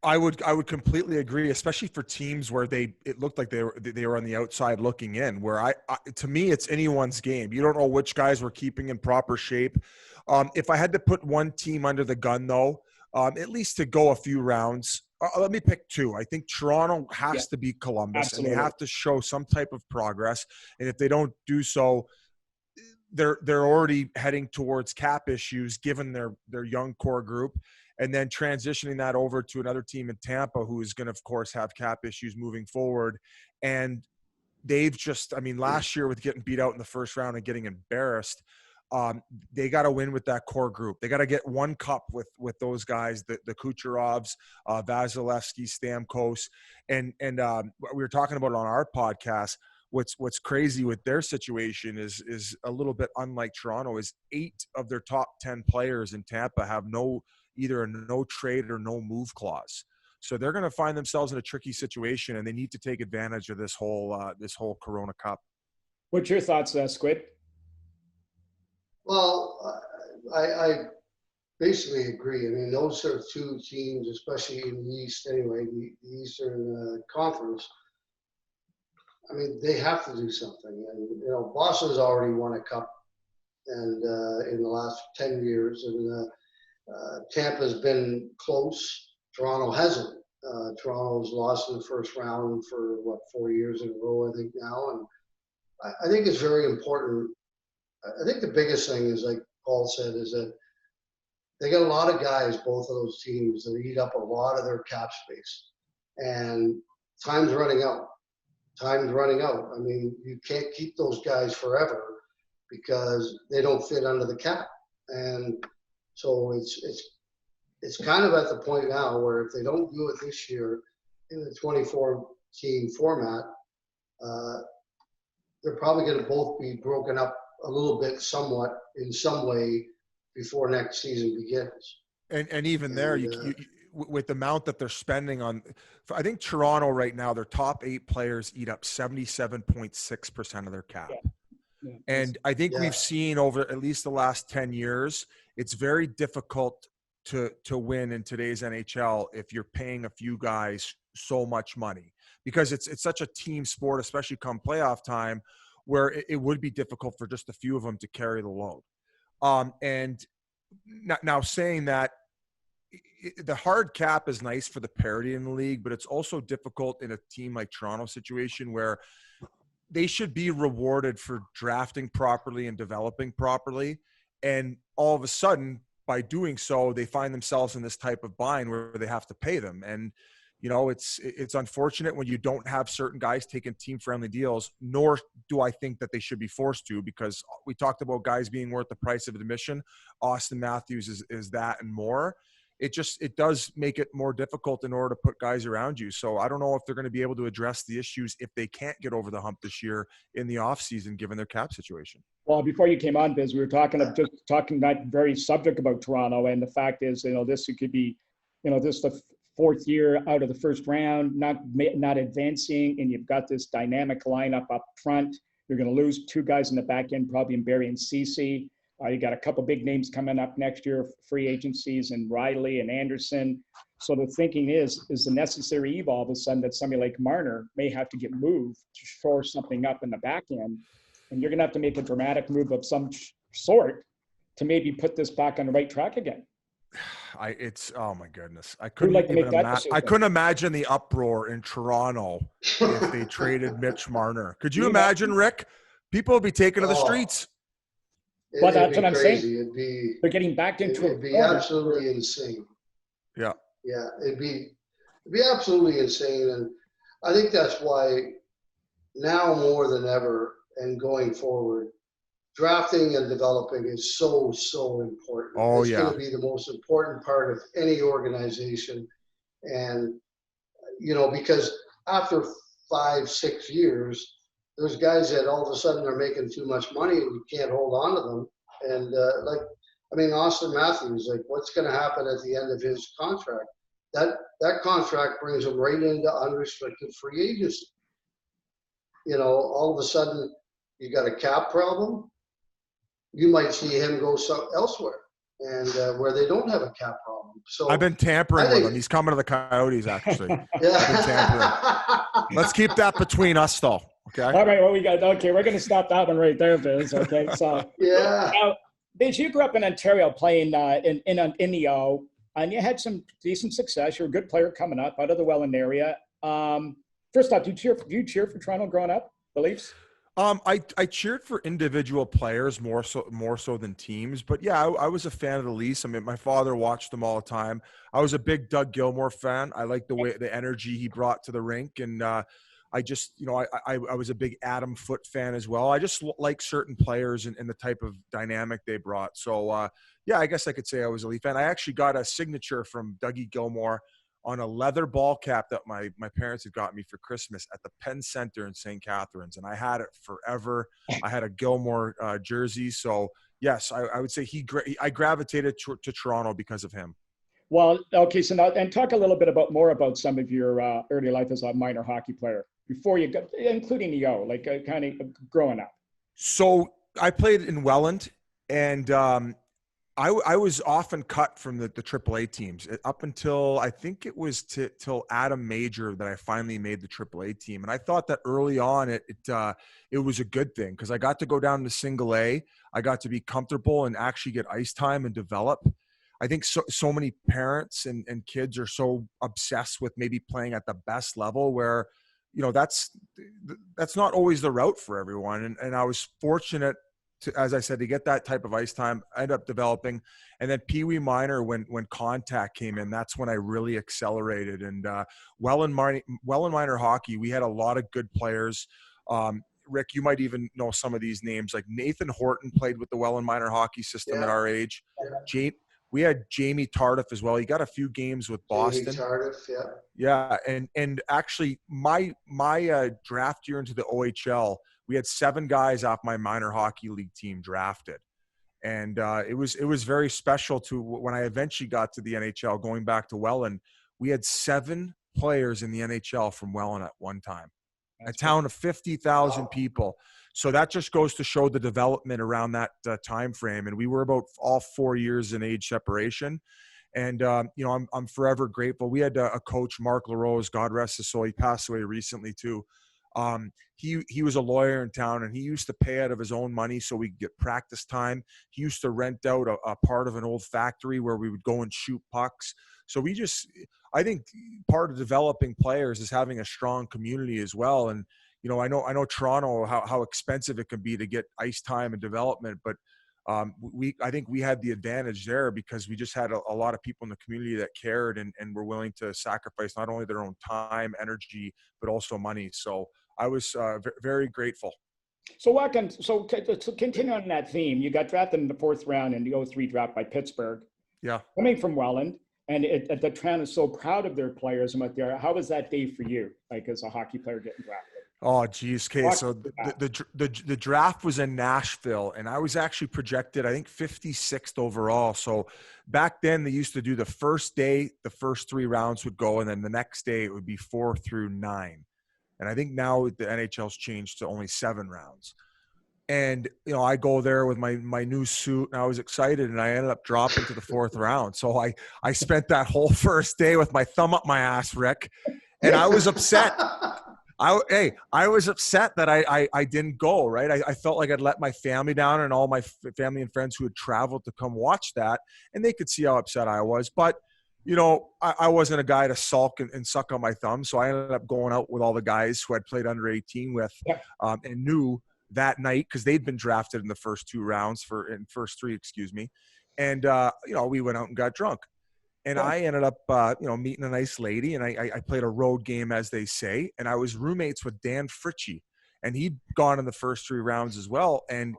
I would completely agree, especially for teams where it looked like they were on the outside looking in. Where to me, it's anyone's game. You don't know which guys were keeping in proper shape. If I had to put one team under the gun, though, at least to go a few rounds, let me pick two. I think Toronto has to beat Columbus, Absolutely. And they have to show some type of progress. And if they don't do so, they're already heading towards cap issues given their young core group. And then transitioning that over to another team in Tampa who is going to, of course, have cap issues moving forward. And they've just, last year with getting beat out in the first round and getting embarrassed, they got to win with that core group. They got to get one cup with those guys, the Kucherovs, Vasilevsky, Stamkos. And we were talking about it on our podcast. What's crazy with their situation is a little bit unlike Toronto, is 8 of their top 10 players in Tampa have either a no trade or no move clause. So they're going to find themselves in a tricky situation, and they need to take advantage of this whole Corona Cup. What's your thoughts, Squid? Well, I basically agree. Those are two teams, especially in the East anyway, the Eastern Conference. They have to do something. And, Boston's already won a cup and in the last 10 years, and Tampa's been close. Toronto hasn't. Toronto's lost in the first round for 4 years in a row, I think now. And I think it's very important. I think the biggest thing is, like Paul said, is that they got a lot of guys, both of those teams, that eat up a lot of their cap space. And time's running out. You can't keep those guys forever because they don't fit under the cap. And so it's kind of at the point now where if they don't do it this year in the 24-team format, they're probably going to both be broken up a little bit somewhat in some way before next season begins. And even there, you with the amount that they're spending on, I think Toronto right now, their top 8 players eat up 77.6% of their cap. Yeah. And I think we've seen over at least the last 10 years, it's very difficult to win in today's NHL if you're paying a few guys so much money, because it's such a team sport, especially come playoff time, where it would be difficult for just a few of them to carry the load. And now saying that, the hard cap is nice for the parity in the league, but it's also difficult in a team like Toronto situation where they should be rewarded for drafting properly and developing properly. And all of a sudden, by doing so, they find themselves in this type of bind where they have to pay them. And, it's unfortunate when you don't have certain guys taking team-friendly deals, nor do I think that they should be forced to, because we talked about guys being worth the price of admission. Austin Matthews is that and more. It does make it more difficult in order to put guys around you. So I don't know if they're going to be able to address the issues if they can't get over the hump this year in the offseason, given their cap situation. Well, before you came on, Biz, we were talking that very subject about Toronto, and the fact is, this could be, this the fourth year out of the first round, not advancing, and you've got this dynamic lineup up front. You're going to lose two guys in the back end, probably in Barry and Ceci. You got a couple big names coming up next year, free agencies, and Riley and Anderson. So the thinking is the necessary evil all of a sudden that somebody like Marner may have to get moved to shore something up in the back end. And you're going to have to make a dramatic move of some sort to maybe put this back on the right track again. Oh my goodness. I couldn't imagine the uproar in Toronto if they traded Mitch Marner. Could you imagine, Rick? People would be taken to the streets. But that's what I'm saying. They're getting back into it. It'd be absolutely insane. Yeah. Yeah, it'd be absolutely insane. And I think that's why now more than ever and going forward, drafting and developing is so important. Oh, it's yeah. going to be the most important part of any organization. And, because after 5-6 years, there's guys that all of a sudden are making too much money and you can't hold on to them. And Austin Matthews, what's going to happen at the end of his contract? That contract brings him right into unrestricted free agency. All of a sudden you got a cap problem. You might see him go elsewhere, and where they don't have a cap problem. So I've been tampering with him. He's coming to the Coyotes, actually. Yeah. I've been tampering. Let's keep that between us, though. Okay. All right. Well, we're going to stop that one right there, Biz. Okay. So yeah. Now, Biz, you grew up in Ontario playing in the O, and you had some decent success. You're a good player coming up out of the Welland area. First off, do you cheer for Toronto growing up, the Leafs? I cheered for individual players more so than teams, but yeah, I was a fan of the Leafs. I mean, my father watched them all the time. I was a big Doug Gilmour fan. I liked the energy he brought to the rink, and I just, I was a big Adam Foote fan as well. I just like certain players and the type of dynamic they brought. So yeah, I guess I could say I was a Leaf fan. I actually got a signature from Dougie Gilmour on a leather ball cap that my parents had got me for Christmas at the Penn Center in St. Catharines. And I had it forever. I had a Gilmour jersey. So yes, I would say I gravitated to Toronto because of him. Well, okay. So now, and talk a little bit more about some of your early life as a minor hockey player before you got, including the O, kind of growing up. So I played in Welland, and I was often cut from the AAA teams up until I think it was till Adam Major that I finally made the AAA team. And I thought that early on it was a good thing because I got to go down to single A. I got to be comfortable and actually get ice time and develop. I think so many parents and kids are so obsessed with maybe playing at the best level where, that's not always the route for everyone. And I was fortunate to, as I said, to get that type of ice time, I ended up developing. And then Pee Wee Minor, when contact came in, that's when I really accelerated. And Welland Minor hockey, we had a lot of good players. Rick, you might even know some of these names. Like Nathan Horton played with the Welland Minor hockey system at our age. Yeah. We had Jamie Tardif as well. He got a few games with Boston. Jamie Tardif, yeah. Yeah, and actually my draft year into the OHL, we had 7 guys off my minor hockey league team drafted. And it was very special to when I eventually got to the NHL, going back to Welland, we had 7 players in the NHL from Welland at one time. That's a town of 50,000 people. So that just goes to show the development around that time frame. And we were about all 4 years in age separation. And, I'm forever grateful. We had a coach, Mark LaRose, God rest his soul. He passed away recently too. He was a lawyer in town, and he used to pay out of his own money so we could get practice time. He used to rent out a part of an old factory where we would go and shoot pucks. So I think part of developing players is having a strong community as well. And, I know Toronto, how expensive it can be to get ice time and development, but I think we had the advantage there because we just had a lot of people in the community that cared and were willing to sacrifice not only their own time, energy, but also money. So I was very grateful. So Malkin, so continue on that theme. You got drafted in the 4th round in the 03 draft by Pittsburgh. Yeah. Coming from Welland, and the town is so proud of their players and what they're. How was that day for you, like as a hockey player getting drafted? Oh, geez, okay. So the draft was in Nashville, and I was actually projected, I think, 56th overall. So back then, they used to do the first day, the first 3 rounds would go, and then the next day it would be 4 through 9. And I think now the NHL's changed to only 7 rounds. And, I go there with my new suit, and I was excited, and I ended up dropping to the 4th round. So I spent that whole first day with my thumb up my ass, Rick, and I was upset. I was upset that I didn't go, right? I felt like I'd let my family down and all my family and friends who had traveled to come watch that, and they could see how upset I was. But, I wasn't a guy to sulk and suck on my thumb, so I ended up going out with all the guys who I'd played under 18 with and knew that night because they'd been drafted in the first 2 rounds first 3, excuse me. And, we went out and got drunk. And I ended up, meeting a nice lady, and I played a road game, as they say, and I was roommates with Dan Fritchie, and he'd gone in the first 3 rounds as well, and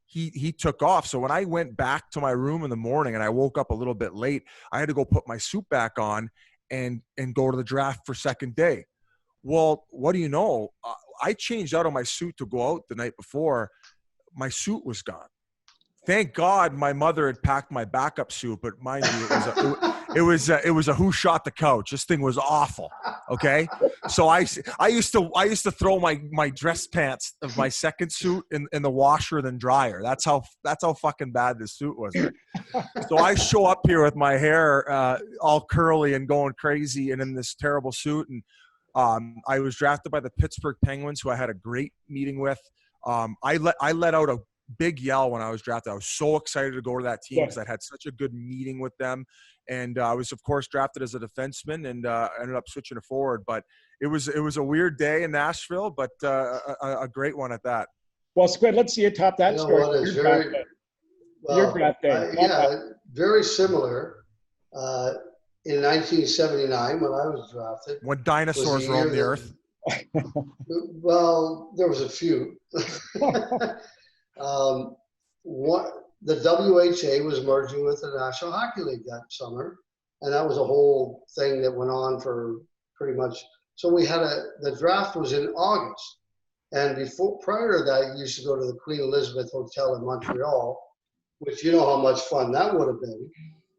he took off. So when I went back to my room in the morning and I woke up a little bit late, I had to go put my suit back on and go to the draft for second day. Well, what do you know? I changed out of my suit to go out the night before. My suit was gone. Thank God my mother had packed my backup suit, but mind you, it was a who shot the couch. This thing was awful. Okay, so I used to throw my dress pants of my second suit in the washer then dryer. That's how fucking bad this suit was. So I show up here with my hair all curly and going crazy, and in this terrible suit. And I was drafted by the Pittsburgh Penguins, who I had a great meeting with. I let out a big yell when I was drafted. I was so excited to go to that team because I'd had such a good meeting with them. And I was, of course, drafted as a defenseman and ended up switching to forward. But it was a weird day in Nashville, but a great one at that. Well, Squid, let's see you top that story. Your draft day. Very similar. In 1979, when I was drafted. When dinosaurs roamed the earth. Well, there was a few. The WHA was merging with the National Hockey League that summer, and that was a whole thing that went on for pretty much. So we had the draft was in August, and prior to that, you used to go to the Queen Elizabeth Hotel in Montreal, which you know how much fun that would have been,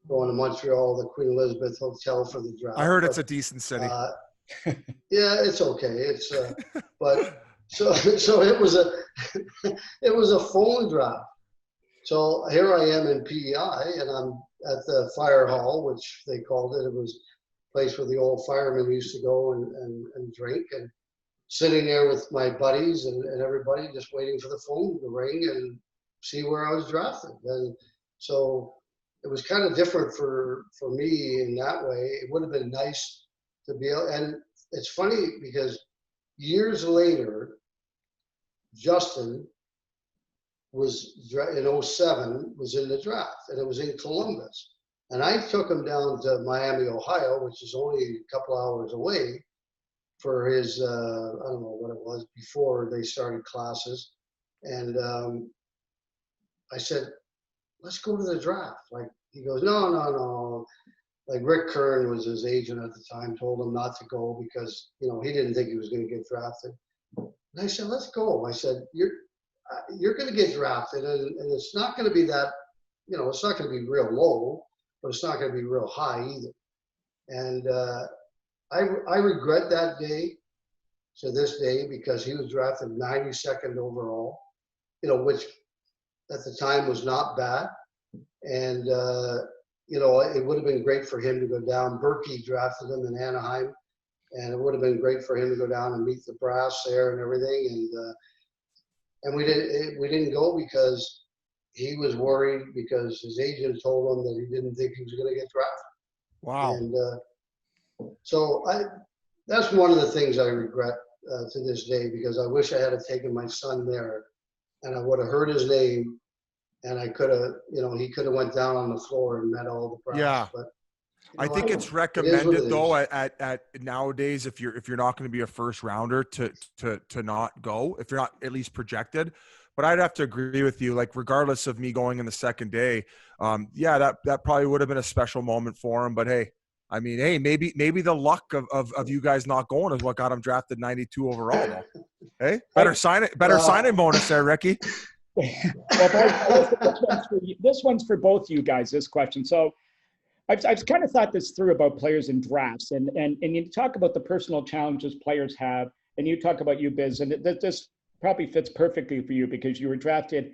going to Montreal, the Queen Elizabeth Hotel for the draft. I heard it's a decent city. Yeah, it's okay. It's but so it was a phone draft. So here I am in PEI, and I'm at the fire hall, which they called it. It was a place where the old firemen used to go and drink, and sitting there with my buddies and everybody, just waiting for the phone to ring and see where I was drafted. And so it was kind of different for me in that way. It would have been nice to be able, and it's funny because years later, Justin was in 07 was in the draft, and it was in Columbus, and I took him down to Miami, Ohio, which is only a couple hours away, for his I don't know what it was before they started classes, and I said, let's go to the draft. Like, he goes, no. Like, Rick Kern was his agent at the time, told him not to go because, he didn't think he was going to get drafted. And I said, let's go. I said, you're going to get drafted, and it's not going to be that, it's not going to be real low, but it's not going to be real high either. And I regret that day to this day because he was drafted 92nd overall, which at the time was not bad. And, it would have been great for him to go down. Berkey drafted him in Anaheim, and it would have been great for him to go down and meet the brass there and everything. And we didn't go because he was worried because his agent told him that he didn't think he was going to get drafted. Wow. And so that's one of the things I regret to this day, because I wish I had taken my son there, and I would have heard his name and I could have, he could have went down on the floor and met all the press. Yeah. But I think it's recommended though at nowadays if you're not going to be a first rounder to not go if you're not at least projected. But I'd have to agree with you. Like regardless of me going in the second day, that probably would have been a special moment for him. But hey, I mean, maybe the luck of you guys not going is what got him drafted 92 overall. Though. Hey, better signing bonus there, Ricky. Well, this one's for both you guys. This question. So. I've kind of thought this through about players in drafts, and you talk about the personal challenges players have, and you talk about you, Biz, and this probably fits perfectly for you because you were drafted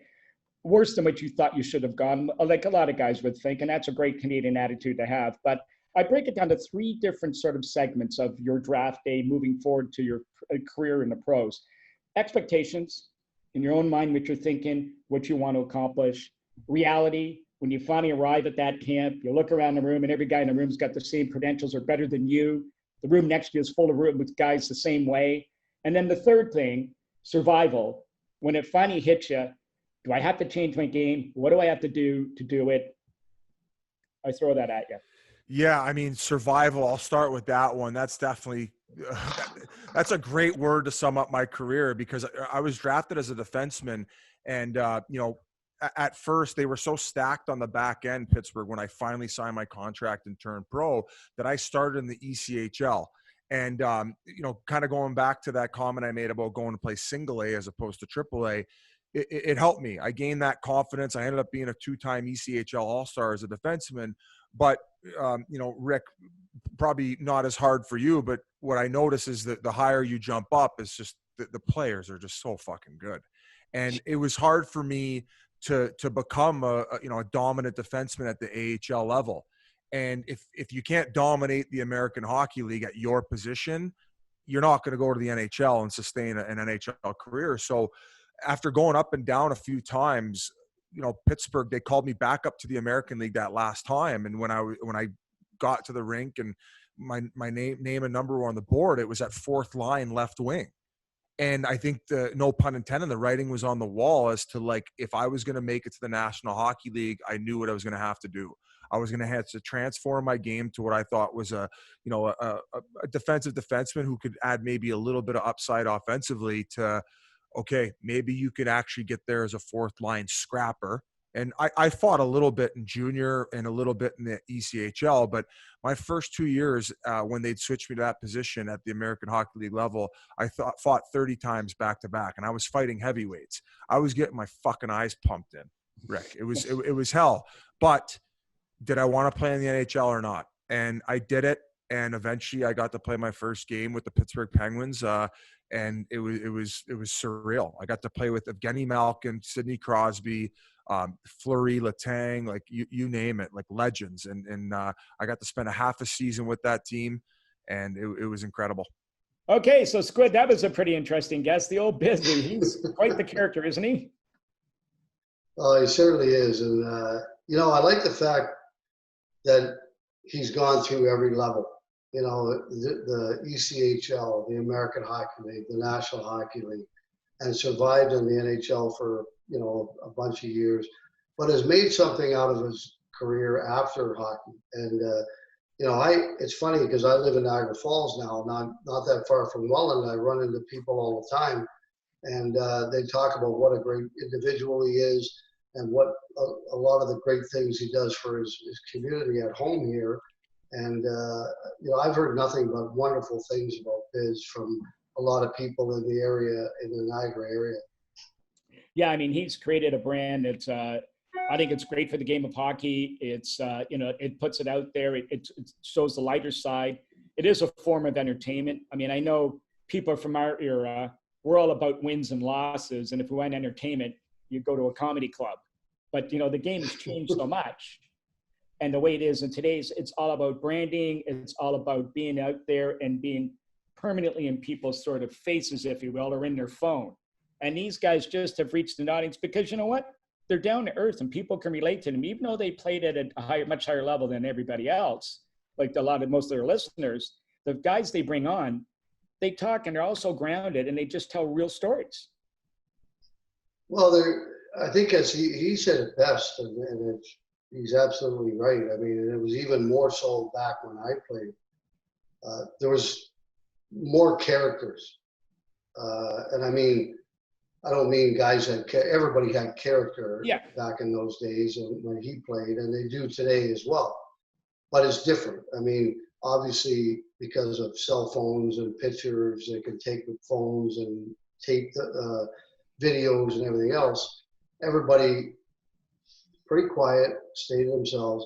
worse than what you thought you should have gone, like a lot of guys would think, and that's a great Canadian attitude to have. But I break it down to 3 different sort of segments of your draft day moving forward to your career in the pros. Expectations, in your own mind, what you're thinking, what you want to accomplish. Reality, when you finally arrive at that camp, you look around the room and every guy in the room's got the same credentials or better than you. The room next to you is full of room with guys the same way. And then the third thing, survival. When it finally hits you, do I have to change my game? What do I have to do it? I throw that at you. Yeah, I mean, survival, I'll start with that one. That's definitely that's a great word to sum up my career because I was drafted as a defenseman and, at first they were so stacked on the back end, Pittsburgh, when I finally signed my contract and turned pro that I started in the ECHL. And, kind of going back to that comment I made about going to play single A as opposed to triple A, it helped me. I gained that confidence. I ended up being a 2-time ECHL All-Star as a defenseman. But, Rick, probably not as hard for you, but what I notice is that the higher you jump up, it's just the players are just so fucking good. And it was hard for me to become a dominant defenseman at the AHL level. And if you can't dominate the American Hockey League at your position, you're not going to go to the NHL and sustain an NHL career. So after going up and down a few times, Pittsburgh, they called me back up to the American League that last time. And when I got to the rink and my name and number were on the board, it was at 4th line left wing. And I think no pun intended, the writing was on the wall as to like, if I was going to make it to the National Hockey League, I knew what I was going to have to do. I was going to have to transform my game to what I thought was a defensive defenseman who could add maybe a little bit of upside offensively to, okay, maybe you could actually get there as a 4th line scrapper. And I fought a little bit in junior and a little bit in the ECHL, but my first 2 years when they'd switched me to that position at the American Hockey League level, I fought 30 times back to back, and I was fighting heavyweights. I was getting my fucking eyes pumped in, Rick. It was hell. But did I want to play in the NHL or not? And I did it, and eventually I got to play my first game with the Pittsburgh Penguins, and it was surreal. I got to play with Evgeni, Malkin, Sidney, Crosby, Fleury, Letang, like you name it, like legends. And I got to spend a half a season with that team, and it was incredible. Okay, so Squid, that was a pretty interesting guest. The old Bisley, he's quite the character, isn't he? Oh, he certainly is. And, I like the fact that he's gone through every level. The ECHL, the American Hockey League, the National Hockey League, and survived in the NHL for, a bunch of years, but has made something out of his career after hockey. And, it's funny because I live in Niagara Falls now, not that far from Welland. I run into people all the time, and they talk about what a great individual he is and what a lot of the great things he does for his community at home here. And, I've heard nothing but wonderful things about Biz from a lot of people in the area, in the Niagara area. Yeah, I mean, he's created a brand. It's, I think it's great for the game of hockey. It's, it puts it out there. It shows the lighter side. It is a form of entertainment. I mean, I know people from our era, we're all about wins and losses. And if we want entertainment, you go to a comedy club. But, the game has changed so much. And the way it is in today's, it's all about branding. It's all about being out there and being permanently in people's sort of faces, if you will, or in their phone. And these guys just have reached an audience because you know what? They're down to earth and people can relate to them, even though they played at a much higher level than everybody else. Like most of their listeners, the guys they bring on, they talk and they're also grounded and they just tell real stories. Well, I think as he said it best, and he's absolutely right. I mean, and it was even more so back when I played. There was more characters, and I mean, I don't mean guys that everybody had character Yeah. back in those days and when he played, and they do today as well. But it's different. I mean, obviously because of cell phones and pictures, they can take the phones and tape the videos and everything else. Everybody pretty quiet, stay to themselves.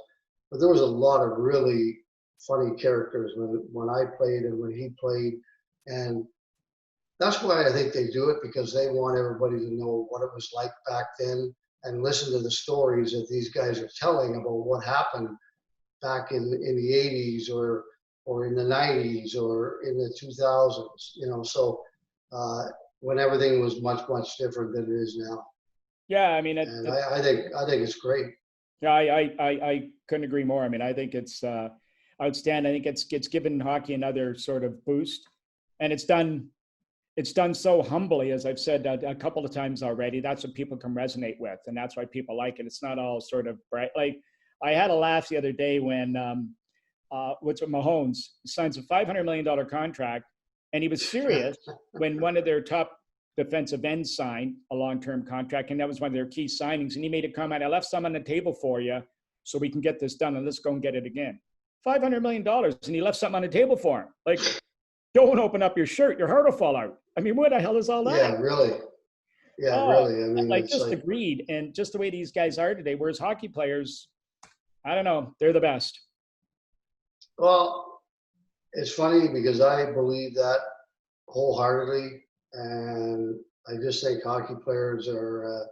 But there was a lot of really funny characters when I played and when he played, and that's why I think they do it, because they want everybody to know what it was like back then and listen to the stories that these guys are telling about what happened back in the 80s or in the 90s or in the 2000s, you know, so when everything was much, much different than it is now. Yeah, I mean, And I think it's great. Yeah, I couldn't agree more. I mean, I think it's outstanding. I think it's given hockey another sort of boost, and it's done so humbly, as I've said a couple of times already. That's what people can resonate with, and that's why people like it. It's not all sort of bright. Like, I had a laugh the other day when what's with Mahomes signs a $500 million contract, and he was serious when one of their top defensive ends signed a long-term contract, and that was one of their key signings. And he made a comment: "I left some on the table for you, so we can get this done, and let's go and get it again." $500 million, and he left something on the table for him. Like, don't open up your shirt; your heart will fall out. I mean, what the hell is all that? Yeah, really. Yeah, really. I mean, like, it's just the like, greed and just the way these guys are today. Whereas hockey players, I don't know, they're the best. well, it's funny because I believe that wholeheartedly, and I just think hockey players are.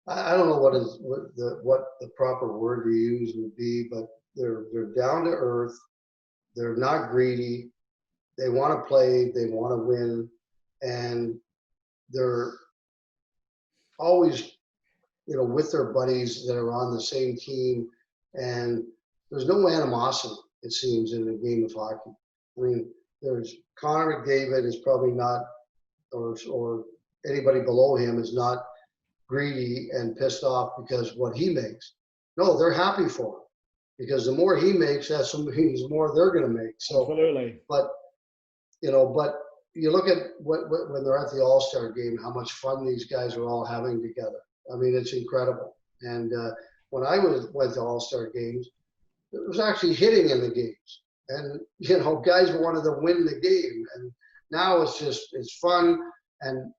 I don't know what the proper word to use would be, but they're down to earth. They're not greedy. They want to play. They want to win, and they're always, you know, with their buddies that are on the same team, and there's no animosity, it seems, in the game of hockey. I mean, there's Connor McDavid is probably not, or anybody below him is not greedy and pissed off because what he makes. No, they're happy for him, because the more he makes, that means the more they're going to make. So, Absolutely. but you look at when they're at the All-Star game, how much fun these guys are all having together. I mean, it's incredible. And when I went to All-Star games, it was actually hitting in the games. And, you know, guys wanted to win the game. And now it's fun. And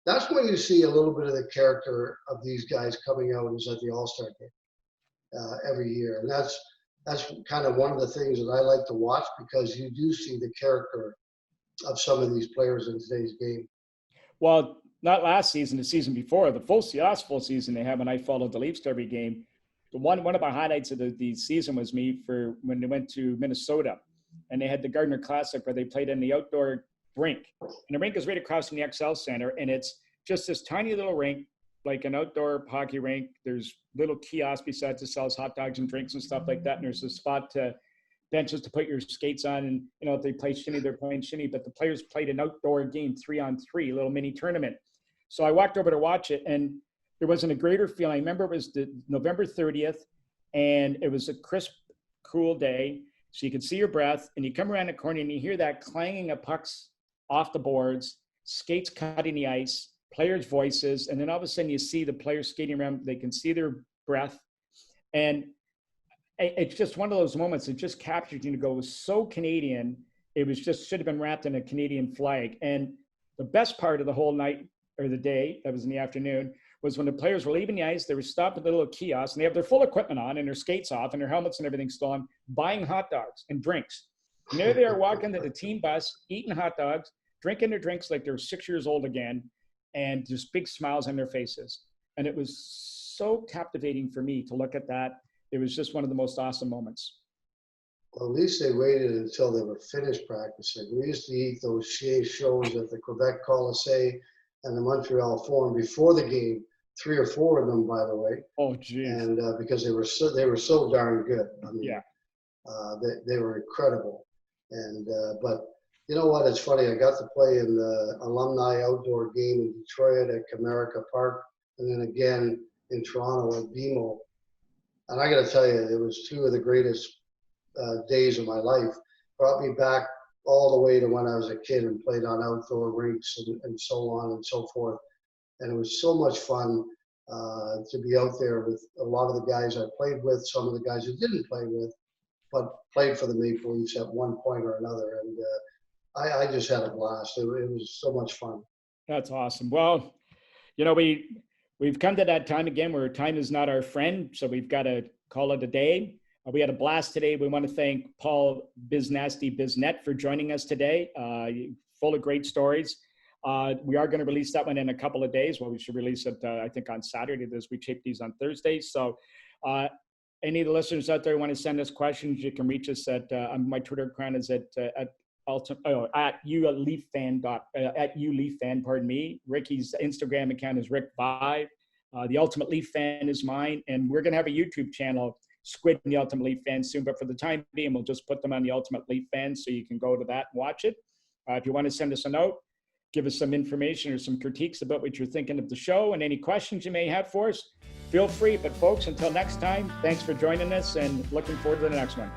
that's when you see a little bit of the character of these guys coming out, is at the All-Star game every year. And that's kind of one of the things that I like to watch, because you do see the character of some of these players in today's game. Well, not last season, the season before, last full season they had, when I followed the Leafs to every game. One of the highlights of the season was when they went to Minnesota, and they had the Gardner Classic where they played in the outdoor rink. And the rink is right across from the XL Center, and it's just this tiny little rink, like an outdoor hockey rink. There's little kiosks besides that sells hot dogs and drinks and stuff like that. And there's a spot benches to put your skates on. And, you know, if they play shinny, they're playing shinny. But the players played an outdoor game, 3-on-3, a little mini tournament. So I walked over to watch it, and there wasn't a greater feeling. I remember it was the November 30th, and it was a crisp, cool day. So you could see your breath, and you come around the corner and you hear that clanging of pucks off the boards, skates cutting the ice, players' voices, and then all of a sudden you see the players skating around. They can see their breath, and it's just one of those moments that just captured you to go, it was so Canadian. It was just should have been wrapped in a Canadian flag. And the best part of the whole night, or the day, that was in the afternoon, was when the players were leaving the ice. They were stopped at the little kiosk, and they have their full equipment on and their skates off and their helmets and everything still on, buying hot dogs and drinks. And there they are walking to the team bus, eating hot dogs, drinking their drinks like they're 6 years old again, and just big smiles on their faces. And it was so captivating for me to look at that. It was just one of the most awesome moments. Well, at least they waited until they were finished practicing. We used to eat those shows at the Quebec Colisée and the Montreal Forum before the game. 3 or 4 of them, by the way. Oh, geez. And because they were so darn good. I mean, yeah, they were incredible. And but you know what? It's funny. I got to play in the alumni outdoor game in Detroit at Comerica Park and then again in Toronto at BMO. And I got to tell you, it was two of the greatest days of my life. Brought me back all the way to when I was a kid and played on outdoor rinks and so on and so forth. And it was so much fun to be out there with a lot of the guys I played with, some of the guys I didn't play with, but played for the Maple Leafs at one point or another. And I just had a blast. It was so much fun. That's awesome. Well, you know, we've come to that time again where time is not our friend, so we've got to call it a day. We had a blast today. We want to thank Paul Bissonnette for joining us today. Full of great stories. We are going to release that one in a couple of days. Well, we should release it, I think, on Saturday, as we tape these on Thursdays. So any of the listeners out there want to send us questions, you can reach us at my Twitter account is at uleaffan, pardon me. Ricky's Instagram account is Rick Vaive. The Ultimate Leaf Fan is mine. And we're going to have a YouTube channel, Squid and the Ultimate Leaf Fan, soon. But for the time being, we'll just put them on the Ultimate Leaf Fan, so you can go to that and watch it. If you want to send us a note, give us some information or some critiques about what you're thinking of the show and any questions you may have for us, feel free. But folks, until next time, thanks for joining us and looking forward to the next one.